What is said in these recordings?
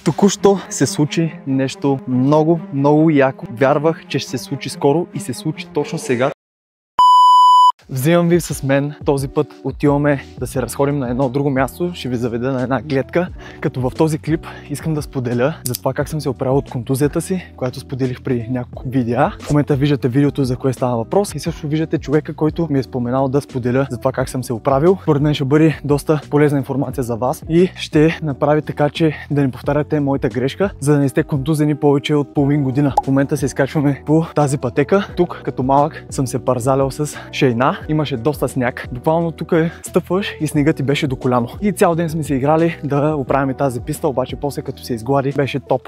Току-що се случи нещо много яко. Вярвах, че ще се случи скоро и се случи точно сега. Взимам ви с мен. Този път отиваме да се разходим на едно друго място. Ще ви заведа на една гледка. Като в този клип искам да споделя за това как съм се оправил от контузията си, която споделих при няколко видеа. В момента виждате видеото, за кое става въпрос, и също виждате човека, който ми е споменал да споделя за това как съм се оправил. Според мен ще бъде доста полезна информация за вас и ще направи така, че да не повтаряте моята грешка, за да не сте контузени повече от половин година. В момента се изкачваме по тази пътека. Тук като малък съм се парзалял с шейна. Имаше доста сняг. Буквално тук стъпваш и снегът ти беше до коляно. И цял ден сме се играли да оправим тази писта, обаче после като се изглади беше топ.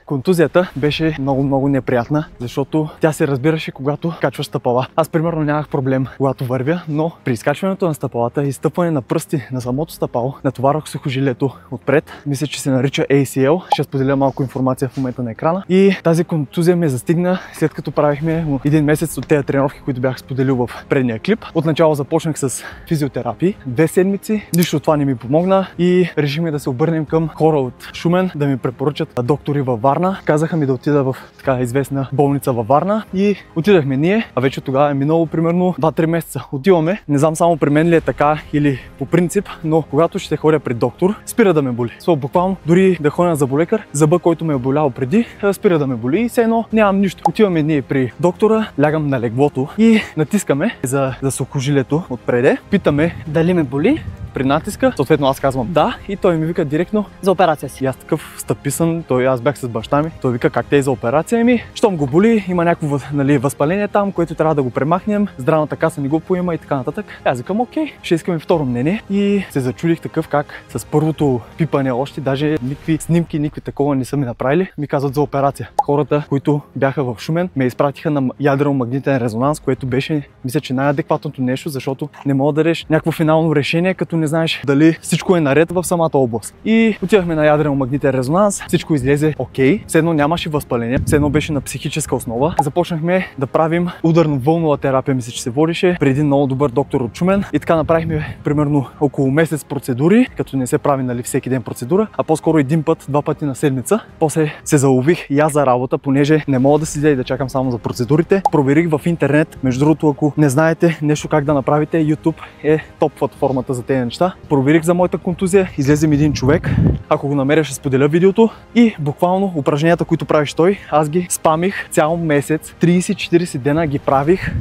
Контузията беше много неприятна, защото тя се разбираше когато качваш стъпала. Аз примерно нямах проблем когато вървя, но при изкачването на стъпалата и стъпване на пръсти на самото стъпало, натоварвах сухожилието отпред. Мисля, че се нарича ACL. Ще споделя малко информация в момента на екрана. И тази контузия ме застигна след като правихме един месец от тези тренировки, които бях споделил в предния клип. Отначало започнах с физиотерапии. 2 седмици. Нищо от това не ми помогна и решихме да се обърнем към хора от Шумен, да ми препоръчат доктори във Варна. Казаха ми да отида в така известна болница във Варна и отидахме ние, а вече тогава е минало примерно 2-3 месеца. Отиваме, не знам само при мен ли е така или по принцип, но когато ще ходя при доктор, спира да ме боли. Буквално дори да ходя на зъболекар, зъба, който ме е болял преди, спира да ме боли и все едно нямам нищо. Отиваме ние при доктора, лягам на леглото и натискаме за сухожилието отпреде. Питаме дали ме боли. При натиска, съответно аз казвам да и той ми вика директно за операция си. И аз такъв стъписан, аз бях с баща ми, той вика как те е за операция ми, щом го боли, има някакво възпаление там, което трябва да го премахнем, здравната каса ни го поема и така нататък. Аз викам окей, ще искам и второ мнение и се зачудих такъв как с първото пипане още, даже никакви снимки, никакви такова не са ми направили, ми казват за операция. Хората, които бяха в Шумен, ме изпратиха на ядрено-магнитен резонанс, което беше, мисля, че най-адекватното нещо, защото не мога да дадеш някакво финално решение, като не знаеш дали всичко е наред в самата област. И отивахме на ядрено-магнитен резонанс, всичко излезе окей, все едно нямаше възпаление, все едно беше на психическа основа. Започнахме да правим ударно-вълнова терапия, мисля, че се водеше, при един много добър доктор от Шумен и така направихме примерно около месец процедури, като не се прави всеки ден процедура, а по-скоро един път, 2 пъти на седмица. После се залових и аз за работа, понеже не мога да седя и да чакам само за процедурите. Проверих в интернет, между другото, ако не знаете нещо как да направите, YouTube е топ платформата за тези неща. Проверих за моята контузия, излезе ми един човек, ако го намеря ще споделя видеото и буквално упражненията, които правиш той, аз ги спамих цял месец, 30-40 дена ги правих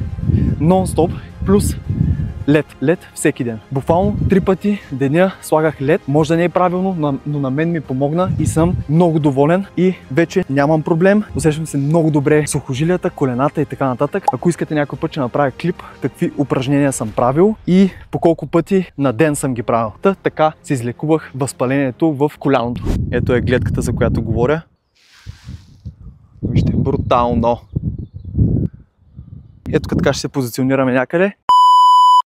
нон-стоп, плюс лед всеки ден. Буквално 3 пъти деня слагах лед. Може да не е правилно, но на мен ми помогна и съм много доволен и вече нямам проблем. Усещам се много добре сухожилията, колената и така нататък. Ако искате някой път ще направя клип какви упражнения съм правил и по колко пъти на ден съм ги правил. Така се излекувах възпалението в коляното. Ето е гледката, за която говоря. Вижте, брутално. Ето така ще се позиционираме някъде.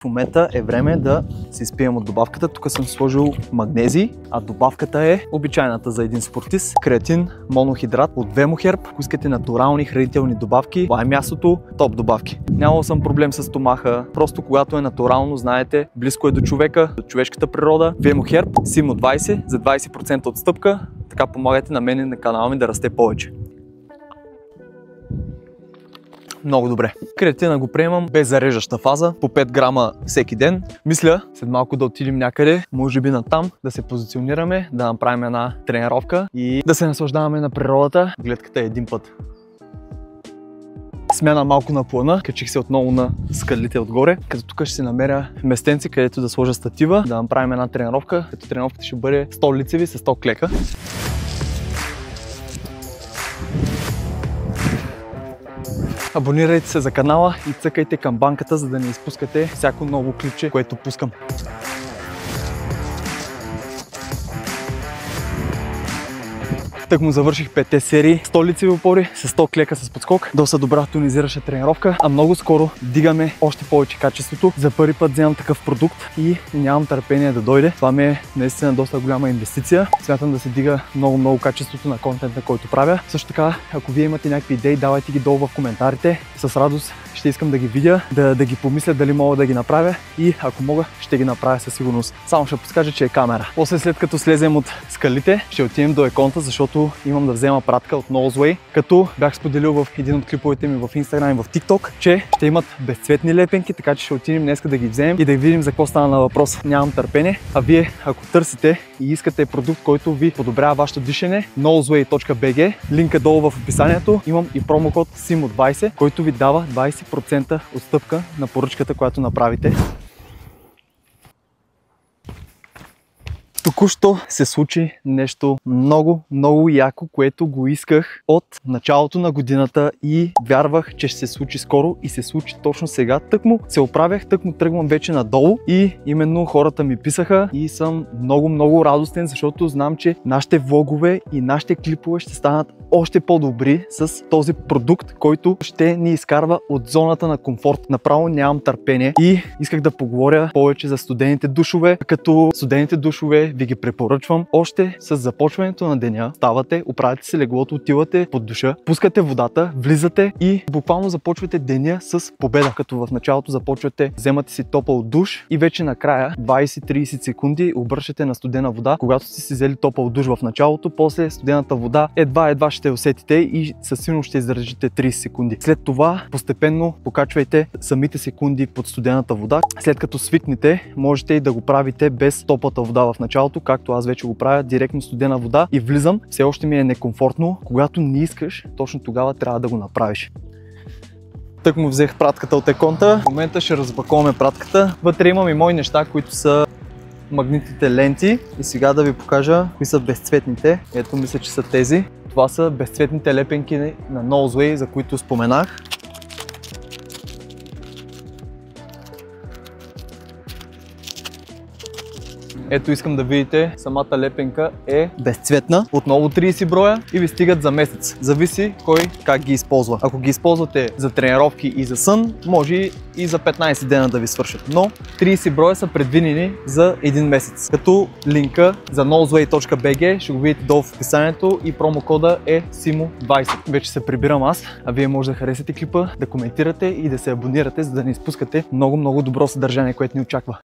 В момента е време да се изпием от добавката. Тук съм сложил магнезий, а добавката е обичайната за един спортист. Креатин, монохидрат от Вемохерб. Ако искате натурални хранителни добавки, това е мястото, топ добавки. Нямал съм проблем с стомаха, просто когато е натурално, знаете, близко е до човека, до човешката природа. Вемохерб, Simo 20 за 20% отстъпка. Така помагате на мен и на канала ми да расте повече. Много добре. Креатина го приемам без зареждаща фаза, по 5 грама всеки ден. Мисля след малко да отидем някъде, може би натам, да се позиционираме, да направим една тренировка и да се наслаждаваме на природата. Гледката е един път. Смяна малко на плана, качих се отново на скалите отгоре, като тук ще се намеря местенци, където да сложа статива, да направим една тренировка, като тренировката ще бъде 100 лицеви с 100 клека. Абонирайте се за канала и цъкайте камбанката, за да не изпускате всяко ново клипче, което пускам. Так му завърших 5-те серии, 100 лицеви опори с 100 клека с подскок. Доста добра тонизираща тренировка, а много скоро дигаме още повече качеството. За първи път вземам такъв продукт и нямам търпение да дойде. Това ми е наистина доста голяма инвестиция. Смятам да се дига много качеството на контента, който правя. Също така, ако вие имате някакви идеи, давайте ги долу в коментарите. С радост ще искам да ги видя, да ги помисля дали мога да ги направя и ако мога, ще ги направя със сигурност. Само ще подскажа, че е камера. После след като слезем от скалите, ще отидем до Еконта, защото имам да взема пратка от Nozway, като бях споделил в един от клиповете ми в Instagram и в TikTok, че ще имат безцветни лепенки, така че ще отидем днес да ги вземем и да видим за какво стана на въпрос. Нямам търпение, а вие, ако търсите и искате продукт, който ви подобрява вашето дишане, nozway.bg, линка долу в описанието, имам и промокод SIMO20, който ви дава 20% отстъпка на поръчката, която направите. Току-що се случи нещо много яко, което го исках от началото на годината и вярвах, че ще се случи скоро и се случи точно сега. Тъкмо се оправях, тъкмо тръгвам вече надолу и именно хората ми писаха и съм много радостен, защото знам, че нашите влогове и нашите клипове ще станат още по-добри с този продукт, който ще ни изкарва от зоната на комфорт. Направо нямам търпение и исках да поговоря повече за студените душове, като студените душове ви ги препоръчвам още с започването на деня. Ставате, оправяте си леглото, отивате под душа, пускате водата, влизате и буквално започвате деня с победа. Като в началото започвате, вземате си топъл душ и вече накрая 20-30 секунди обръщате на студена вода. Когато сте си взели топъл душ в началото, после студената вода едва ще усетите и със сигурност ще издържите 30 секунди. След това постепенно покачвайте самите секунди под студената вода. След като свикнете, можете и да го правите без топлата вода в началото, както аз вече го правя, директно студена вода и влизам. Все още ми е некомфортно. Когато не искаш, точно тогава трябва да го направиш. Тък му взех пратката от Еконта. В момента ще разпаковаме пратката. Вътре имам и мои неща, които са магнитните ленти. И сега да ви покажа кои са безцветните. Ето, мисля, че са тези. Това са безцветните лепенки на Nozway, за които споменах. Ето, искам да видите, самата лепенка е безцветна. Отново 30 броя и ви стигат за месец. Зависи кой как ги използва. Ако ги използвате за тренировки и за сън, може и за 15 дена да ви свършат. Но 30 броя са предвидени за един месец. Като линка за nozway.bg ще го видите долу в описанието и промокода е SIMO20. Вече се прибирам аз, а вие може да харесате клипа, да коментирате и да се абонирате, за да не изпускате много добро съдържание, което ни очаква.